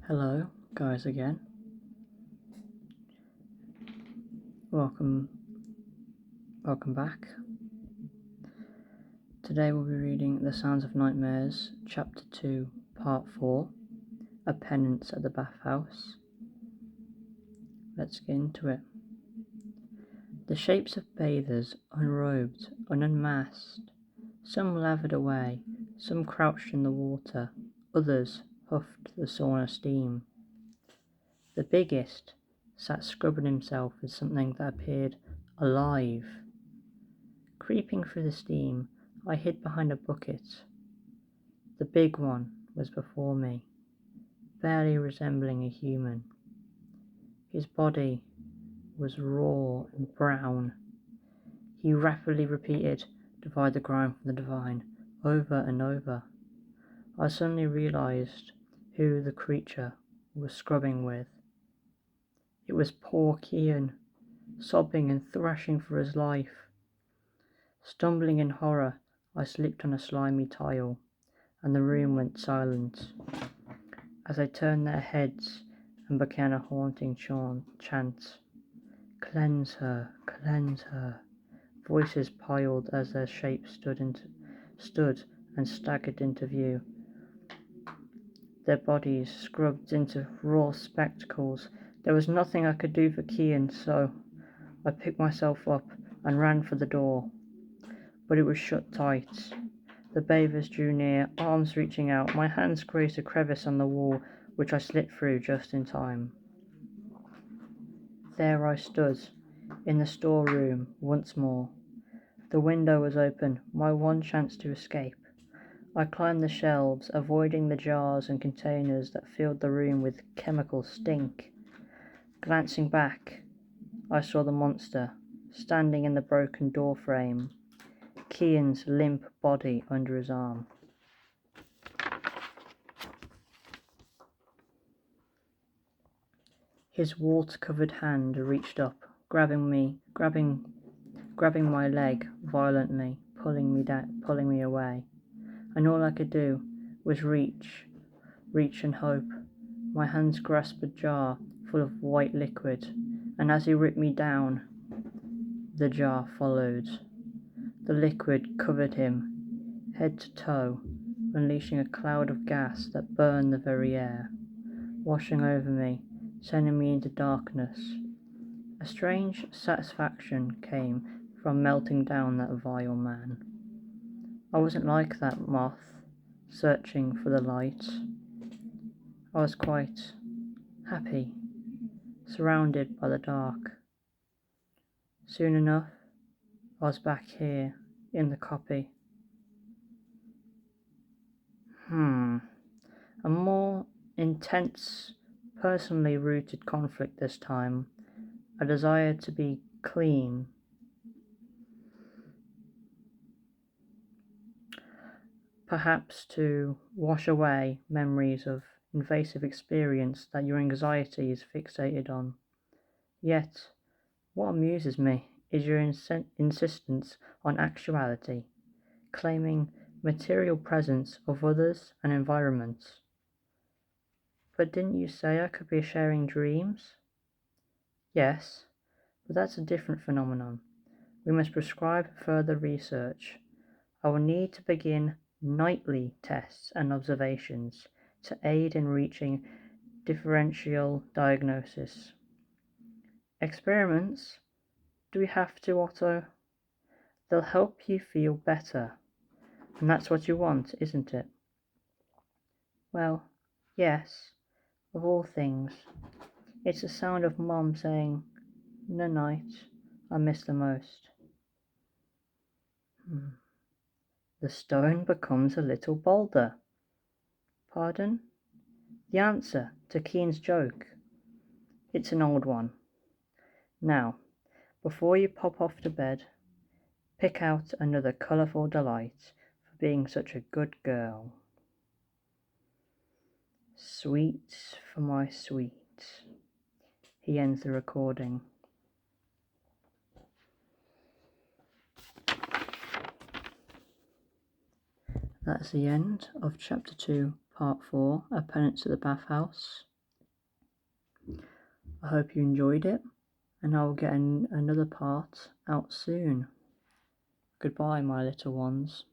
Hello guys again. Welcome back. Today we'll be reading The Sounds of Nightmares, Chapter 2, Part 4, A Penance at the Bathhouse. Let's get into it. The shapes of bathers, unrobed, unmasked, some lathered away, some crouched in the water, others huffed the sauna steam. The biggest sat scrubbing himself with something that appeared alive. Creeping through the steam, I hid behind a bucket. The big one was before me, barely resembling a human. His body was raw and brown. He rapidly repeated, "Divide the grime from the divine," over and over. I suddenly realized who the creature was scrubbing with. It was poor Kian, sobbing and thrashing for his life. Stumbling in horror, I slipped on a slimy tile, and the room went silent. As I turned their heads and began a haunting chant, "Cleanse her, cleanse her." Voices piled as their shapes stood and staggered into view. Their bodies scrubbed into raw spectacles. There was nothing I could do for Kian, so I picked myself up and ran for the door. But it was shut tight. The bathers drew near, arms reaching out. My hands grazed a crevice on the wall, which I slipped through just in time. There I stood, in the storeroom, once more. The window was open, my one chance to escape. I climbed the shelves, avoiding the jars and containers that filled the room with chemical stink. Glancing back, I saw the monster, standing in the broken door frame, Kian's limp body under his arm. His water-covered hand reached up, grabbing my leg violently, pulling me away. And all I could do was reach and hope. My hands grasped a jar full of white liquid, and as he ripped me down, the jar followed. The liquid covered him, head to toe, unleashing a cloud of gas that burned the very air, washing over me, sending me into darkness. A strange satisfaction came from melting down that vile man. I wasn't like that moth, searching for the light. I was quite happy, surrounded by the dark. Soon enough, I was back here, in the copy. A more intense, personally rooted conflict this time. A desire to be clean. Perhaps to wash away memories of invasive experience that your anxiety is fixated on. Yet, what amuses me is your insistence on actuality, claiming material presence of others and environments. But didn't you say I could be sharing dreams? Yes, but that's a different phenomenon. We must prescribe further research. I will need to begin nightly tests and observations to aid in reaching differential diagnosis. Experiments? Do we have to, Otto? They'll help you feel better. And that's what you want, isn't it? Well, yes, of all things. It's the sound of Mom saying, "No night, I miss the most." The stone becomes a little bolder. Pardon? The answer to Keen's joke. It's an old one. Now, before you pop off to bed, pick out another colourful delight for being such a good girl. Sweet for my sweet. He ends the recording. That's the end of Chapter 2, Part 4, A Penance at the Bathhouse. I hope you enjoyed it, and I will get another part out soon. Goodbye, my little ones.